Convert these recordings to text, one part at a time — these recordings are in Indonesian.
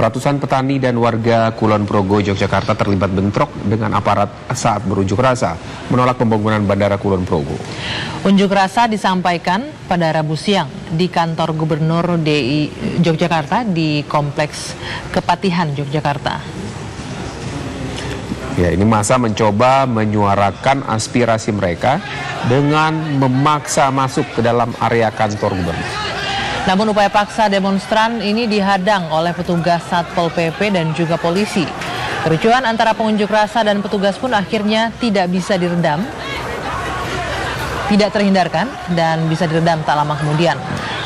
Ratusan petani dan warga Kulon Progo, Yogyakarta terlibat bentrok dengan aparat saat berunjuk rasa menolak pembangunan Bandara Kulon Progo. Unjuk rasa disampaikan pada Rabu siang di kantor Gubernur DI Yogyakarta di Kompleks Kepatihan, Yogyakarta. Ya, ini massa mencoba menyuarakan aspirasi mereka dengan memaksa masuk ke dalam area kantor gubernur. Namun upaya paksa demonstran ini dihadang oleh petugas Satpol PP dan juga polisi. Kericuhan antara pengunjuk rasa dan petugas pun akhirnya tidak terhindarkan dan bisa diredam tak lama kemudian.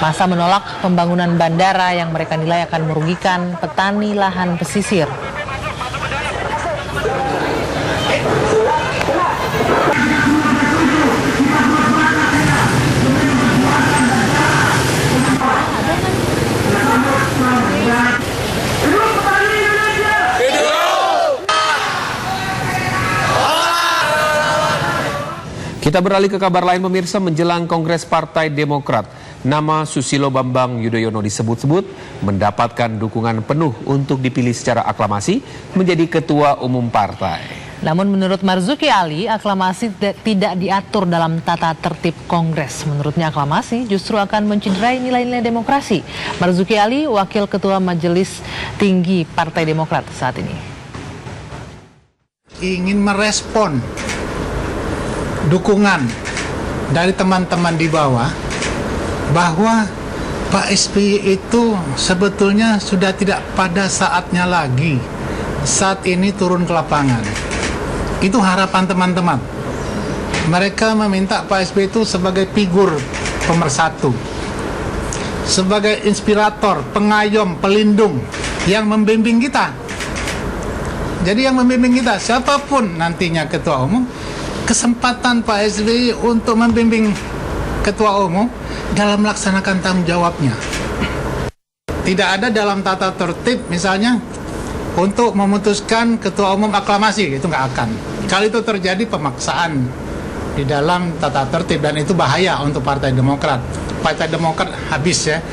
Massa menolak pembangunan bandara yang mereka nilai akan merugikan petani lahan pesisir. Kita beralih ke kabar lain pemirsa, menjelang Kongres Partai Demokrat. Nama Susilo Bambang Yudhoyono disebut-sebut mendapatkan dukungan penuh untuk dipilih secara aklamasi menjadi ketua umum partai. Namun menurut Marzuki Ali, aklamasi tidak diatur dalam tata tertib Kongres. Menurutnya aklamasi justru akan mencederai nilai-nilai demokrasi. Marzuki Ali, Wakil Ketua Majelis Tinggi Partai Demokrat saat ini. Ingin merespon dukungan dari teman-teman di bawah bahwa Pak SBY itu sebetulnya sudah tidak pada saatnya lagi saat ini turun ke lapangan. Itu harapan teman-teman. Mereka meminta Pak SBY itu sebagai figur pemersatu, sebagai inspirator, pengayom, pelindung yang membimbing kita. Jadi yang membimbing kita, siapapun nantinya ketua umum, kesempatan Pak SBY untuk membimbing ketua umum dalam melaksanakan tanggung jawabnya. Tidak ada dalam tata tertib misalnya untuk memutuskan ketua umum aklamasi, itu nggak akan. Kalau itu terjadi pemaksaan di dalam tata tertib dan itu bahaya untuk Partai Demokrat. Partai Demokrat habis ya,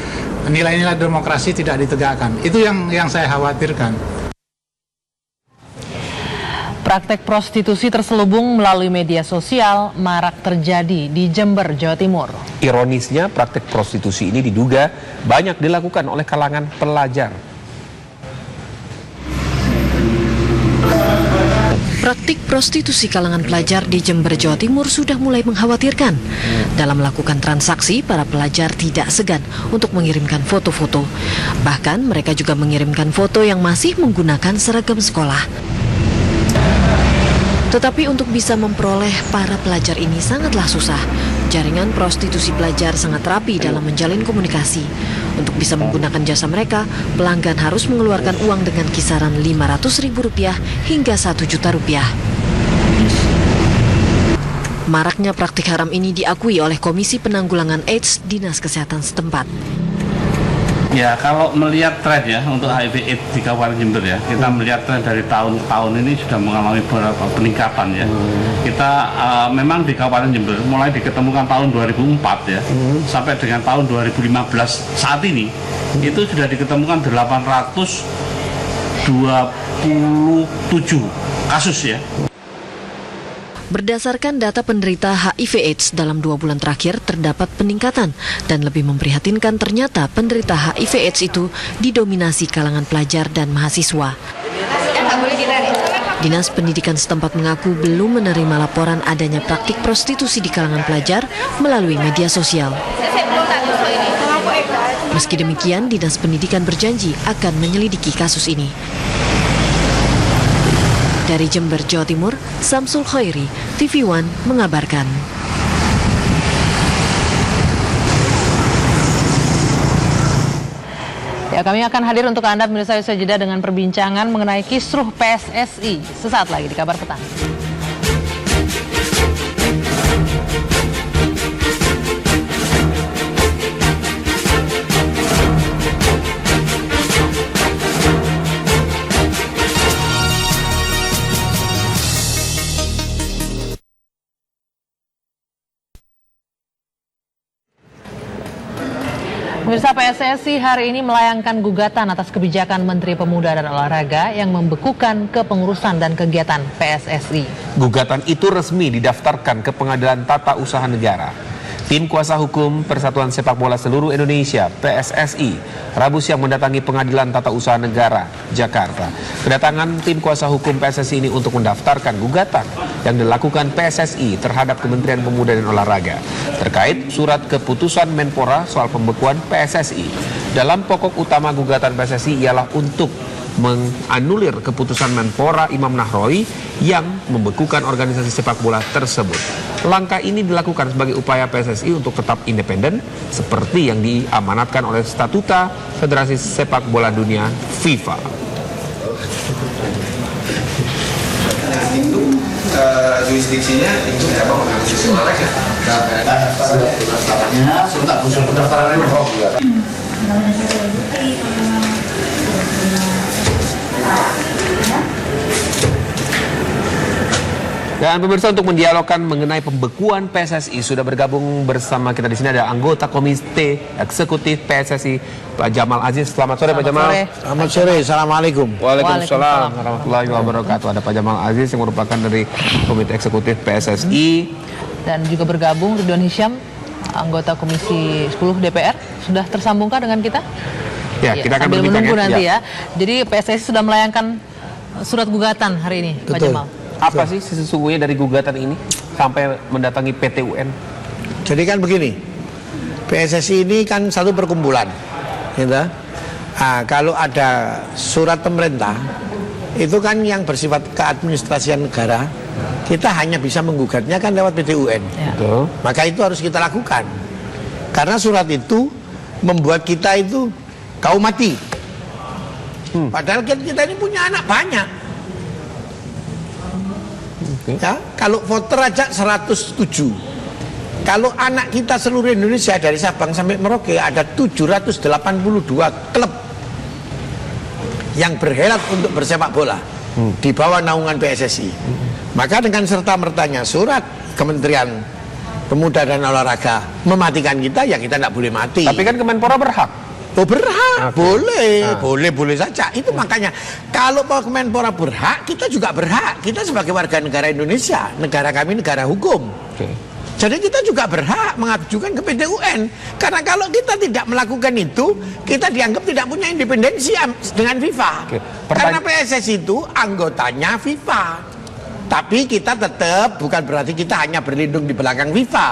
nilai-nilai demokrasi tidak ditegakkan. Itu yang saya khawatirkan. Praktek prostitusi terselubung melalui media sosial marak terjadi di Jember, Jawa Timur. Ironisnya, praktek prostitusi ini diduga banyak dilakukan oleh kalangan pelajar. Praktik prostitusi kalangan pelajar di Jember, Jawa Timur sudah mulai mengkhawatirkan. Dalam melakukan transaksi, para pelajar tidak segan untuk mengirimkan foto-foto. Bahkan mereka juga mengirimkan foto yang masih menggunakan seragam sekolah. Tetapi untuk bisa memperoleh para pelajar ini sangatlah susah. Jaringan prostitusi pelajar sangat rapi dalam menjalin komunikasi. Untuk bisa menggunakan jasa mereka, pelanggan harus mengeluarkan uang dengan kisaran Rp500.000 hingga Rp1.000.000. Maraknya praktik haram ini diakui oleh Komisi Penanggulangan AIDS Dinas Kesehatan setempat. Ya, kalau melihat tren ya untuk HIV/AIDS di Kabupaten Jember ya, kita melihat tren dari tahun ke tahun ini sudah mengalami beberapa peningkatan ya. Kita memang di Kabupaten Jember mulai diketemukan tahun 2004 ya, sampai dengan tahun 2015 saat ini itu sudah diketemukan 827 kasus ya. Berdasarkan data penderita HIV/AIDS dalam 2 bulan terakhir terdapat peningkatan dan lebih memprihatinkan ternyata penderita HIV/AIDS itu didominasi kalangan pelajar dan mahasiswa. Dinas Pendidikan setempat mengaku belum menerima laporan adanya praktik prostitusi di kalangan pelajar melalui media sosial. Meski demikian, Dinas Pendidikan berjanji akan menyelidiki kasus ini. Dari Jember, Jawa Timur, Samsul Khairi, TV One mengabarkan. Ya, kami akan hadir untuk Anda pemirsa usai jeda dengan perbincangan mengenai kisruh PSSI sesaat lagi di Kabar Petang. Pemirsa, PSSI hari ini melayangkan gugatan atas kebijakan Menteri Pemuda dan Olahraga yang membekukan kepengurusan dan kegiatan PSSI. Gugatan itu resmi didaftarkan ke Pengadilan Tata Usaha Negara. Tim kuasa hukum Persatuan Sepak Bola Seluruh Indonesia (PSSI) Rabu siang mendatangi Pengadilan Tata Usaha Negara Jakarta. Kedatangan tim kuasa hukum PSSI ini untuk mendaftarkan gugatan yang dilakukan PSSI terhadap Kementerian Pemuda dan Olahraga terkait surat keputusan Menpora soal pembekuan PSSI. Dalam pokok utama gugatan PSSI ialah untuk menganulir keputusan Menpora Imam Nahrawi yang membekukan organisasi sepak bola tersebut. Langkah ini dilakukan sebagai upaya PSSI untuk tetap independen seperti yang diamanatkan oleh Statuta Federasi Sepak Bola Dunia FIFA. Itu jurisdiksinya itu apa organisasi olahraga. Pendaftarannya sebentar usul pendaftaran ini Dan pemirsa, untuk mendialogkan mengenai pembekuan PSSI sudah bergabung bersama kita di sini ada anggota Komite Eksekutif PSSI Pak Jamal Aziz. Selamat sore Pak Jamal. Selamat sore, assalamualaikum. Waalaikumsalam warahmatullahi wabarakatuh. Ada Pak Jamal Aziz yang merupakan dari Komite Eksekutif PSSI. Dan juga bergabung Ridwan Hisyam, anggota Komisi 10 DPR. Sudah tersambungkah dengan kita? Ya, kita akan sambil berbincang menunggu nanti ya. Jadi PSSI sudah melayangkan surat gugatan hari ini, Pak Betul. Jamal. Apa sih sesungguhnya dari gugatan ini sampai mendatangi PT UN? Jadi kan begini, PSSI ini kan satu perkumpulan, gitu. Kalau ada surat pemerintah, itu kan yang bersifat keadministrasian negara, kita hanya bisa menggugatnya kan lewat PT UN. Ya. Betul. Maka itu harus kita lakukan, karena surat itu membuat kita itu kau mati. Padahal kita ini punya anak banyak. Ya, kalau voter aja 107. Kalau anak kita seluruh Indonesia dari Sabang sampai Merauke ada 782 klub yang berhelat untuk bersepak bola di bawah naungan PSSI. Maka dengan serta-mertanya surat Kementerian Pemuda dan Olahraga mematikan kita, ya kita tidak boleh mati. Tapi kan Kemenpora berhak. Oh berhak, boleh saja. Itu makanya kalau Kemenpora berhak, kita juga berhak. Kita sebagai warga negara Indonesia, negara kami negara hukum. Jadi kita juga berhak mengajukan ke PT UN. Karena kalau kita tidak melakukan itu, kita dianggap tidak punya independensi dengan FIFA. Karena PSSI itu anggotanya FIFA. Tapi kita tetap bukan berarti kita hanya berlindung di belakang FIFA.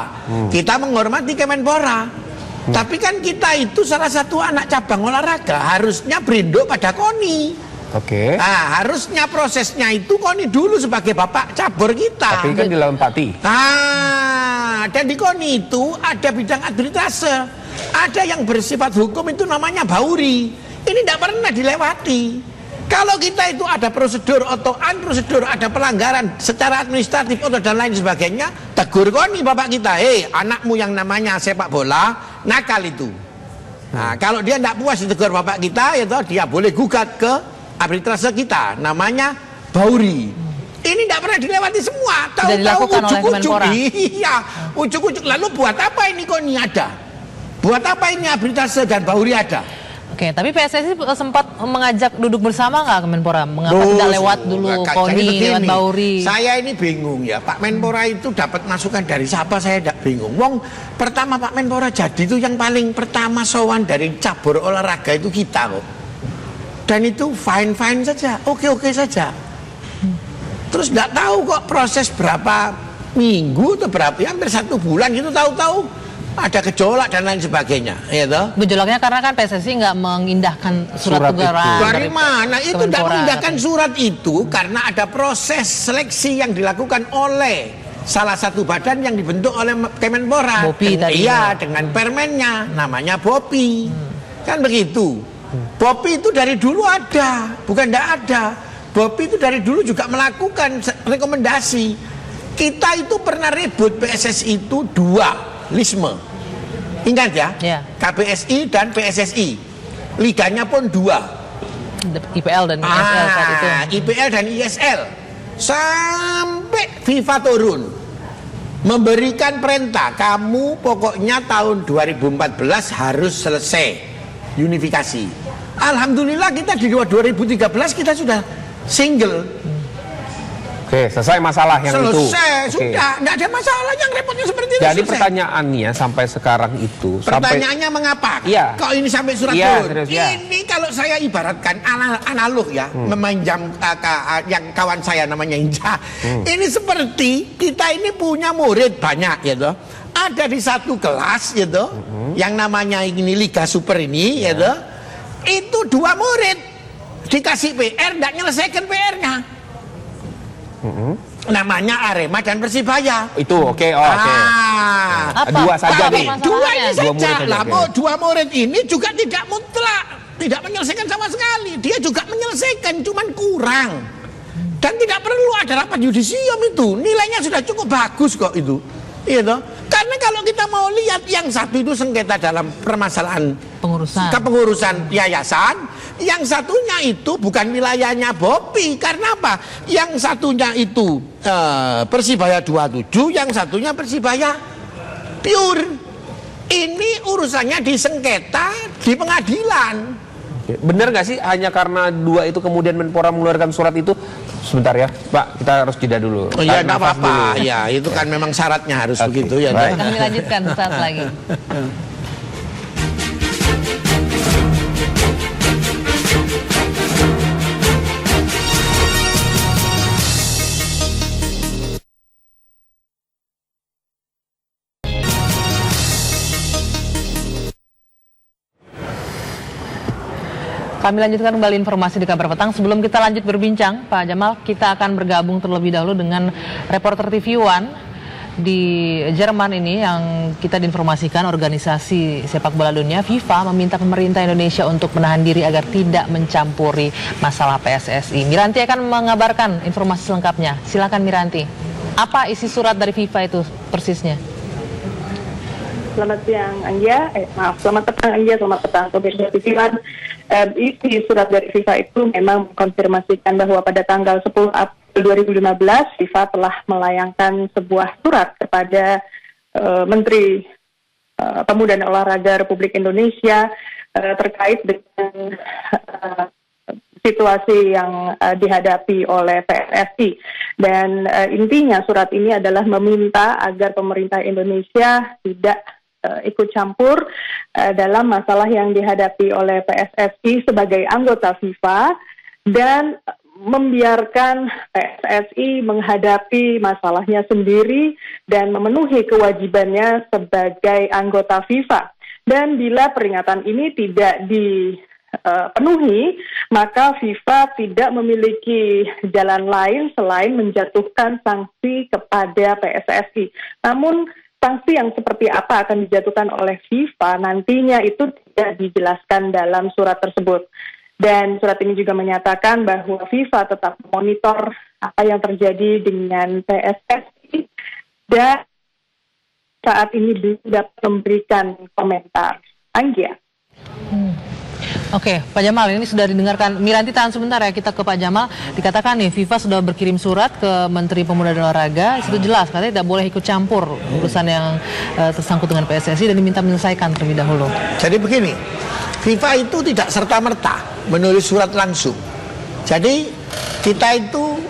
Kita menghormati Kemenpora. Tapi kan kita itu salah satu anak cabang olahraga, harusnya berinduk pada KONI. Oke. Nah, harusnya prosesnya itu KONI dulu sebagai bapak cabur kita. Tapi kan dilempati. Nah, dan di KONI itu ada bidang arbitrase, ada yang bersifat hukum itu namanya bauri. Ini tidak pernah dilewati. Kalau kita itu ada prosedur atau prosedur, ada pelanggaran secara administratif atau dan lain sebagainya, tegur KONI bapak kita, anakmu yang namanya sepak bola nakal itu. Nah, kalau dia tidak puas ditegur bapak kita, itu dia boleh gugat ke arbitrase kita, namanya bauri. Ini tidak pernah dilewati semua. Tahu-tahu ujuk-ujuk. Iya, ujuk-ujuk. Lalu buat apa ini KONI ada? Buat apa ini arbitrase dan bauri ada? Oke, tapi PSSI sempat mengajak duduk bersama nggak Kemenpora? Mengapa tidak lewat dulu KONI, lewat Bauri? Saya ini bingung ya, Pak Menpora itu dapat masukan dari siapa, saya tidak bingung. Wong pertama Pak Menpora jadi itu yang paling pertama sowan dari cabur olahraga itu kita kok. Dan itu fine-fine saja, oke-oke saja. Terus tidak tahu kok proses berapa minggu atau berapa, hampir 1 bulan gitu tahu-tahu ada gejolak dan lain sebagainya, ya toh? Gejolaknya karena kan PSSI nggak mengindahkan surat tugaran. Dari mana? Itu tidak mengindahkan surat itu karena ada proses seleksi yang dilakukan oleh salah satu badan yang dibentuk oleh Kemenpora. BOPI tadi. Iya, dengan permennya, namanya BOPI. Kan begitu. BOPI itu dari dulu ada, bukan tidak ada. BOPI itu dari dulu juga melakukan rekomendasi. Kita itu pernah ribut PSSI itu 2 lisme. Ingat ya? KBSI dan PSSI. Liganya pun 2. IPL dan ISL saat itu. IPL dan ISL. Sampai FIFA turun. memberikan perintah, kamu pokoknya tahun 2014 harus selesai unifikasi. Alhamdulillah kita di 2013 kita sudah single. Oke, selesai masalah yang itu. Selesai, sudah. Nggak ada masalah, yang repotnya seperti itu. Jadi selesai. pertanyaannya sampai sekarang itu. Pertanyaannya mengapa? Iya. Kok ini sampai surat Iya, turun? serius, iya. Ini kalau saya ibaratkan analog ya, meminjam yang kawan saya namanya Inja. Ini seperti kita ini punya murid banyak gitu. Ada di satu kelas gitu, yang namanya ini Liga Super ini gitu. Itu 2 murid dikasih PR, tidak nyelesaikan PR-nya. Namanya Arema dan Persibaya. Itu oke. Oke. Dua saja nih. Dua ini Dua murid saja. saja, Lah, oke. 2 murid ini juga tidak mutlak, tidak menyelesaikan sama sekali. Dia juga menyelesaikan, cuman kurang. Dan tidak perlu ada rapat yudisium itu. Nilainya sudah cukup bagus kok itu. Iya toh? Karena kalau kita mau lihat yang satu itu sengketa dalam permasalahan kepengurusan yayasan, yang satunya itu bukan wilayahnya Bopi. Karena apa? Yang satunya itu Persibaya 27, yang satunya Persibaya Pure. Ini urusannya disengketa di pengadilan. Bener nggak sih hanya karena 2 itu kemudian Menpora mengeluarkan surat itu? Sebentar ya, Pak, kita harus jeda dulu. Oh iya, Tarik nggak nafas apa-apa. dulu. Ya, itu kan memang syaratnya harus begitu ya. Baik. Kami lanjutkan saat lagi. Kami lanjutkan kembali informasi di Kabar Petang. Sebelum kita lanjut berbincang, Pak Jamal, kita akan bergabung terlebih dahulu dengan reporter TV One di Jerman ini yang kita diinformasikan organisasi sepak bola dunia FIFA meminta pemerintah Indonesia untuk menahan diri agar tidak mencampuri masalah PSSI. Miranti akan mengabarkan informasi selengkapnya. Silakan Miranti. Apa isi surat dari FIFA itu persisnya? Selamat siang Anggia, selamat petang Anggia, selamat petang pemirsa TV One. Isi surat dari FIFA itu memang mengkonfirmasikan bahwa pada tanggal 10 April 2015 FIFA telah melayangkan sebuah surat kepada Menteri Pemuda dan Olahraga Republik Indonesia terkait dengan situasi yang dihadapi oleh PSSI. Dan intinya surat ini adalah meminta agar pemerintah Indonesia tidak ikut campur dalam masalah yang dihadapi oleh PSSI sebagai anggota FIFA dan membiarkan PSSI menghadapi masalahnya sendiri dan memenuhi kewajibannya sebagai anggota FIFA. Dan bila peringatan ini tidak dipenuhi, maka FIFA tidak memiliki jalan lain selain menjatuhkan sanksi kepada PSSI. Namun sanksi yang seperti apa akan dijatuhkan oleh FIFA nantinya itu tidak dijelaskan dalam surat tersebut. Dan surat ini juga menyatakan bahwa FIFA tetap memonitor apa yang terjadi dengan PSSI dan saat ini belum dapat memberikan komentar. Anggia. Oke, Pak Jamal, ini sudah didengarkan. Miranti, tahan sebentar ya, kita ke Pak Jamal. Dikatakan nih, FIFA sudah berkirim surat ke Menteri Pemuda dan Olahraga. Itu jelas, katanya tidak boleh ikut campur urusan yang tersangkut dengan PSSI dan diminta menyelesaikan terlebih dahulu. Jadi begini, FIFA itu tidak serta-merta menulis surat langsung. Jadi kita itu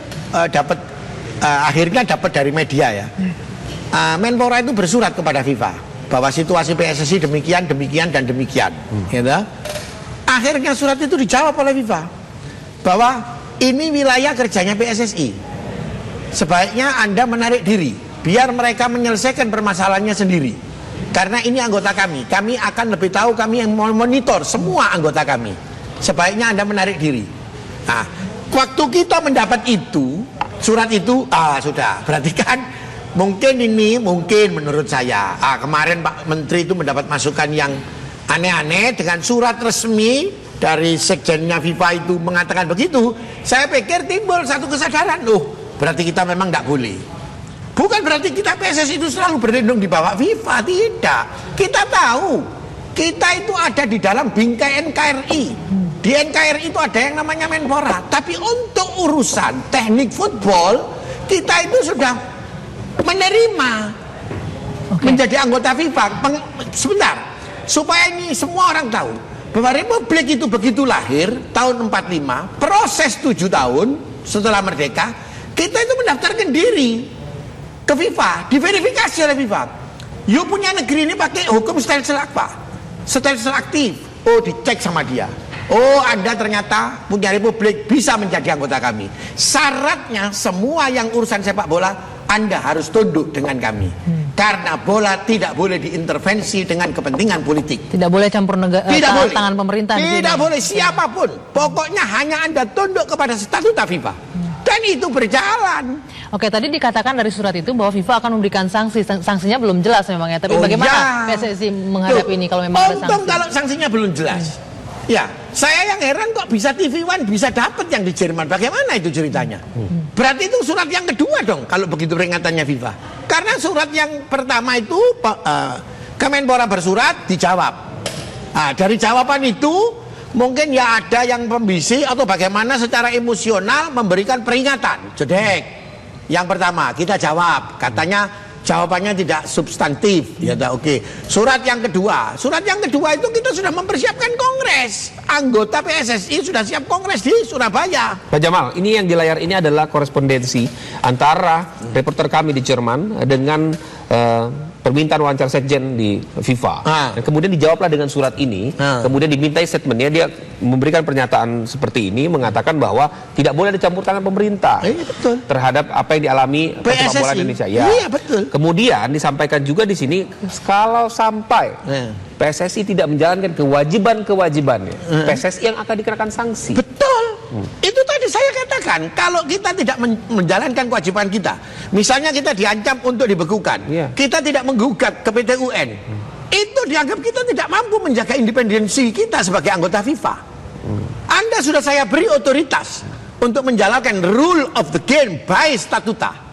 akhirnya dapat dari media ya. Menpora itu bersurat kepada FIFA bahwa situasi PSSI demikian, demikian, dan demikian. Gitu. Akhirnya surat itu dijawab oleh FIFA bahwa ini wilayah kerjanya PSSI. Sebaiknya Anda menarik diri, biar mereka menyelesaikan permasalahannya sendiri. Karena ini anggota kami akan lebih tahu, kami yang monitor semua anggota kami. Sebaiknya Anda menarik diri. Nah, waktu kita mendapat itu, surat itu, sudah, berarti kan mungkin menurut saya, kemarin Pak Menteri itu mendapat masukan yang aneh-aneh dengan surat resmi dari sekjennya FIFA itu mengatakan begitu. Saya pikir timbul satu kesadaran, berarti kita memang tidak boleh. Bukan berarti kita PSSI itu selalu berlindung di bawah FIFA, tidak. Kita tahu, kita itu ada di dalam bingkai NKRI. Di NKRI itu ada yang namanya Menpora. Tapi untuk urusan teknik football, kita itu sudah menerima menjadi anggota FIFA. Sebentar, supaya ini semua orang tahu bahwa Republik itu begitu lahir tahun 45, proses 7 tahun setelah merdeka, kita itu mendaftarkan diri ke FIFA, diverifikasi oleh FIFA. You punya negeri ini pakai hukum stelsel apa? Stelsel aktif. Oh, dicek sama dia. Oh, Anda ternyata punya republik, bisa menjadi anggota kami. Syaratnya semua yang urusan sepak bola Anda harus tunduk dengan kami. Karena bola tidak boleh diintervensi dengan kepentingan politik. Tidak boleh campur tangan pemerintah. Tidak boleh siapapun. Pokoknya hanya Anda tunduk kepada statuta FIFA. Dan itu berjalan. Oke, tadi dikatakan dari surat itu bahwa FIFA akan memberikan sanksi. Sanksinya belum jelas memang ya. Tapi bagaimana PSSI menghadapi ini kalau memang ada sanksi? Untung kalau sanksinya belum jelas. Ya, saya yang heran kok bisa TV One bisa dapat yang di Jerman. Bagaimana itu ceritanya? Berarti itu surat yang kedua dong kalau begitu peringatannya FIFA. Karena surat yang pertama itu Kemenpora bersurat dijawab. Nah, dari jawaban itu mungkin ya ada yang pembisik atau bagaimana secara emosional memberikan peringatan. Jedek. Yang pertama kita jawab, katanya jawabannya tidak substantif. Ya udah oke. Surat yang kedua itu kita sudah mempersiapkan kongres. Anggota PSSI sudah siap kongres di Surabaya. Pak Jamal, ini yang di layar ini adalah korespondensi antara reporter kami di Jerman dengan permintaan wawancara sekjen di FIFA. Dan kemudian dijawablah dengan surat ini. Kemudian dimintai statementnya, dia memberikan pernyataan seperti ini, mengatakan bahwa tidak boleh dicampur tangan pemerintah betul. terhadap apa yang dialami sepak bola Indonesia. Ya. Iya, betul. Kemudian disampaikan juga di sini kalau sampai PSSI tidak menjalankan kewajiban-kewajibannya, PSSI yang akan dikenakan sanksi. Betul. Itu tadi saya katakan, kalau kita tidak menjalankan kewajiban kita, misalnya kita diancam untuk dibekukan, kita tidak menggugat ke PT UN, itu dianggap kita tidak mampu menjaga independensi kita sebagai anggota FIFA. Anda sudah saya beri otoritas untuk menjalankan rule of the game by statuta.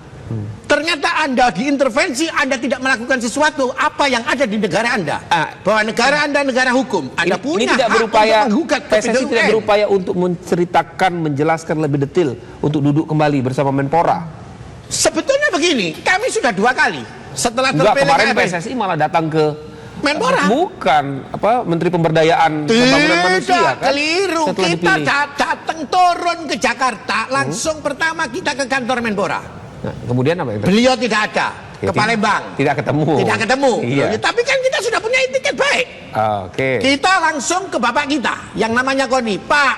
Ternyata Anda diintervensi, Anda tidak melakukan sesuatu apa yang ada di negara Anda. Bahwa negara Anda negara hukum. Anda punya tidak hak berupaya, untuk menggugat ke PSSI PT tidak UN. berupaya untuk menceritakan, menjelaskan lebih detail untuk duduk kembali bersama Menpora. Sebetulnya begini, kami sudah 2 kali setelah Enggak, terpilih kemarin PSSI malah datang ke Menpora. Bukan Menteri Pemberdayaan Pembangunan Manusia kan? Keliru. Setelah Kita dipilih. datang turun ke Jakarta, langsung pertama kita ke kantor Menpora. Nah, kemudian apa yang terjadi? Beliau tidak ada ke Palembang. Tidak ketemu. Tidak ketemu. Iya. Tapi kan kita sudah punya etiket baik. Oke. Kita langsung ke bapak kita yang namanya Koni. Pak,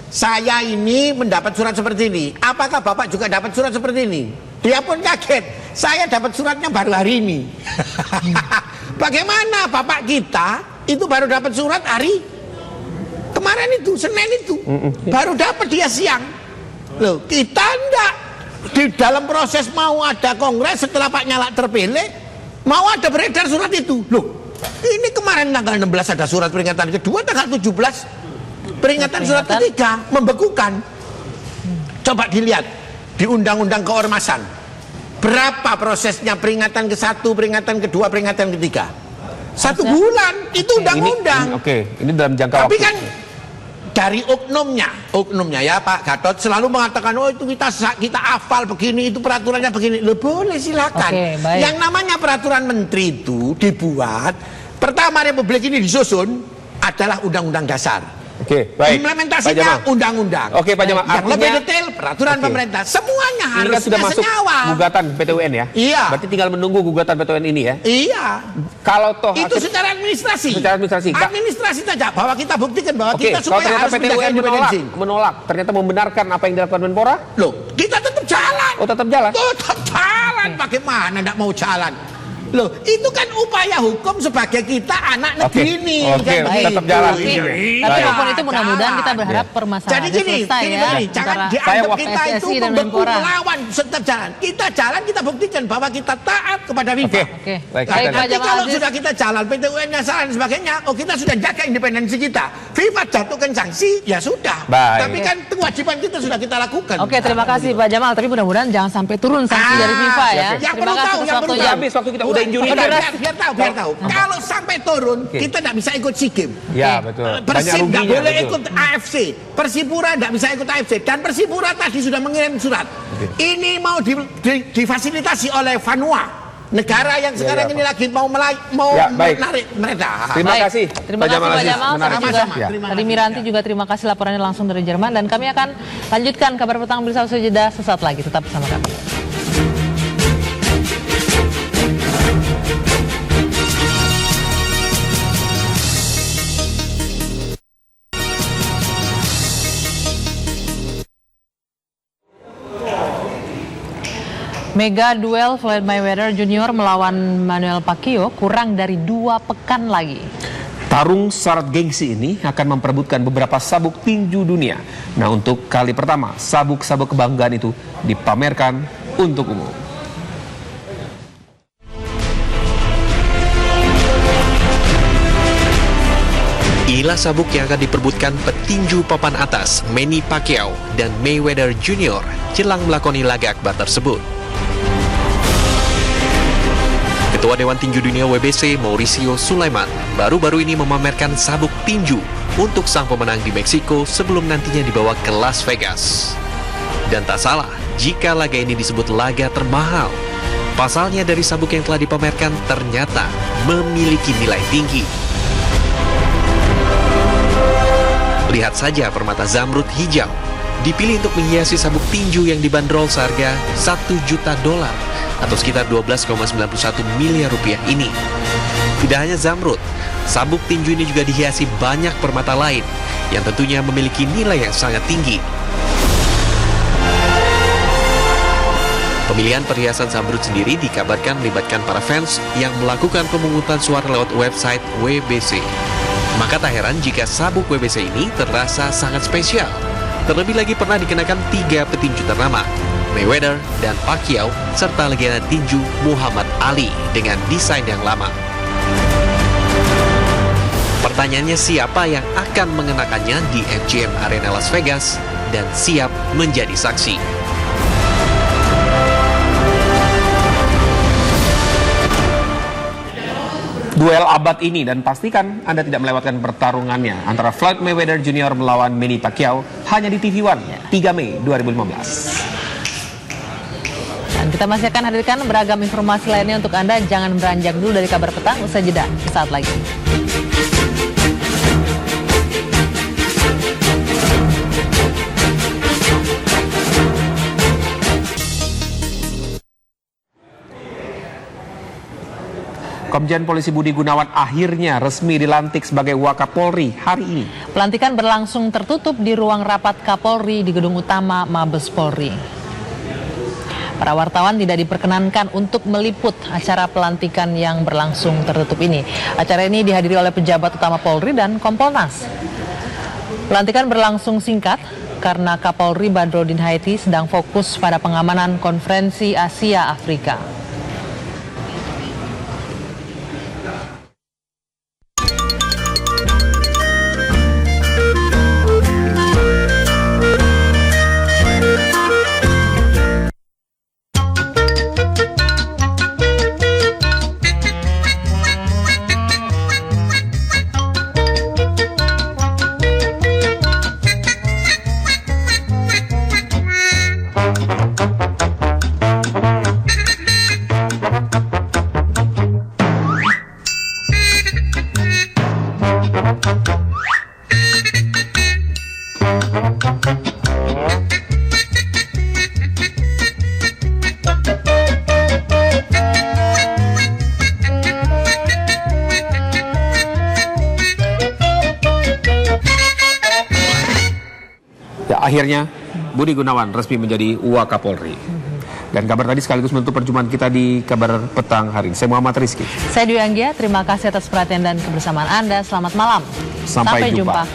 saya ini mendapat surat seperti ini. Apakah bapak juga dapat surat seperti ini? Dia pun kaget. Saya dapat suratnya baru hari ini. Bagaimana bapak kita itu baru dapat surat hari kemarin itu, Senin itu. Baru dapat dia siang. Loh, kita enggak. Di dalam proses mau ada kongres setelah Pak Nyala terpilih, mau ada beredar surat itu. Loh, ini kemarin tanggal 16 ada surat peringatan kedua, tanggal 17 peringatan surat ketiga membekukan. Coba dilihat di undang-undang keormasan. Berapa prosesnya peringatan ke-1, peringatan kedua, peringatan ketiga? 1 bulan, itu undang-undang. Ini dalam jangka Tapi waktu. kan dari oknumnya ya Pak Gatot selalu mengatakan, oh itu kita hafal begini, itu peraturannya begini. Loh, boleh silakan. Yang namanya peraturan menteri itu dibuat, pertama Republik ini disusun adalah undang-undang dasar. Baik. Implementasinya undang-undang. Pak Jamal. Yang lebih detail peraturan pemerintah. Semuanya Ini harus kan sudah masuk senyawa. gugatan PT UN ya? Iya. Berarti tinggal menunggu gugatan PT UN ini ya? Iya. Kalau toh Itu secara administrasi. Administrasi saja bahwa kita buktikan bahwa kita kalau supaya ternyata harus PT menjaga UN independensi. menolak, ternyata membenarkan apa yang dilakukan Menpora? Loh, kita tetap jalan. Oh, tetap jalan? Tetap jalan. Bagaimana enggak mau jalan? Loh, itu kan upaya hukum sebagai kita anak negeri ini. Tetap jalan. Tapi apapun itu mudah-mudahan kita berharap permasalahan selesai ya. Jangan dianggap kita itu membeku melawan, tetap jalan. Kita jalan, kita buktikan bahwa kita taat kepada FIFA. Nanti kalau sudah kita jalan, PT UN-nya salah dan sebagainya, kita sudah jaga independensi kita. FIFA jatuhkan sanksi, ya sudah. Tapi kan kewajiban kita sudah kita lakukan. Terima kasih Pak Jamal. Tapi mudah-mudahan jangan sampai turun sanksi dari FIFA ya. Yang perlu tahu, yang perlu tahu. Habis waktu kita udah injury biar tahu. Kalau sampai turun, kita tidak bisa ikut SEA Games. Ya, betul. Persib tidak boleh ikut AFC. Persipura tidak bisa ikut AFC. Dan Persipura tadi sudah mengirim surat. Ini mau difasilitasi oleh Vanua. negara yang sekarang ini lagi mau Ya, baik. menarik mereka. Terima Baik. kasih. Terima Pak kasih Jamal Pak Aziz. Jamal. Menarik. Sama-sama. Ya. Terima Tadi kasih. Miranti juga terima kasih laporannya langsung dari Jerman. Dan kami akan lanjutkan kabar petang bersama usai jeda sesaat lagi. Tetap bersama kami. Mega duel Floyd Mayweather Jr. melawan Manny Pacquiao kurang dari 2 pekan lagi. Tarung syarat gengsi ini akan memperebutkan beberapa sabuk tinju dunia. Nah, untuk kali pertama, sabuk-sabuk kebanggaan itu dipamerkan untuk umum. Inilah sabuk yang akan diperebutkan petinju papan atas Manny Pacquiao dan Mayweather Jr. jelang melakoni laga akbar tersebut. Ketua Dewan Tinju Dunia WBC Mauricio Sulaiman baru-baru ini memamerkan sabuk tinju untuk sang pemenang di Meksiko sebelum nantinya dibawa ke Las Vegas. Dan tak salah jika laga ini disebut laga termahal. Pasalnya dari sabuk yang telah dipamerkan ternyata memiliki nilai tinggi. Lihat saja permata zamrud hijau dipilih untuk menghiasi sabuk tinju yang dibanderol seharga $1 juta atau sekitar 12,91 miliar rupiah ini. Tidak hanya zamrud, sabuk tinju ini juga dihiasi banyak permata lain yang tentunya memiliki nilai yang sangat tinggi. Pemilihan perhiasan zamrud sendiri dikabarkan melibatkan para fans yang melakukan pemungutan suara lewat website WBC. Maka tak heran jika sabuk WBC ini terasa sangat spesial. Terlebih lagi pernah dikenakan 3 petinju ternama, Mayweather dan Pacquiao, serta legenda tinju Muhammad Ali dengan desain yang lama. Pertanyaannya, siapa yang akan mengenakannya di MGM Arena Las Vegas dan siap menjadi saksi? Duel abad ini, dan pastikan Anda tidak melewatkan pertarungannya antara Floyd Mayweather Jr. melawan Manny Pacquiao hanya di TV One 3 Mei 2015. Dan kita masih akan hadirkan beragam informasi lainnya untuk Anda. Jangan beranjak dulu dari kabar petang, usai jeda saat lagi. Komjen Polisi Budi Gunawan akhirnya resmi dilantik sebagai Wakapolri hari ini. Pelantikan berlangsung tertutup di ruang rapat Kapolri di Gedung Utama Mabes Polri. Para wartawan tidak diperkenankan untuk meliput acara pelantikan yang berlangsung tertutup ini. Acara ini dihadiri oleh pejabat utama Polri dan Kompolnas. Pelantikan berlangsung singkat karena Kapolri Badrodin Haiti sedang fokus pada pengamanan konferensi Asia Afrika. Akhirnya Budi Gunawan resmi menjadi Wakapolri. Dan kabar tadi sekaligus menutup perjumpaan kita di kabar petang hari ini. Saya Muhammad Rizky. Saya Dwi Anggia, terima kasih atas perhatian dan kebersamaan Anda. Selamat malam. Sampai jumpa.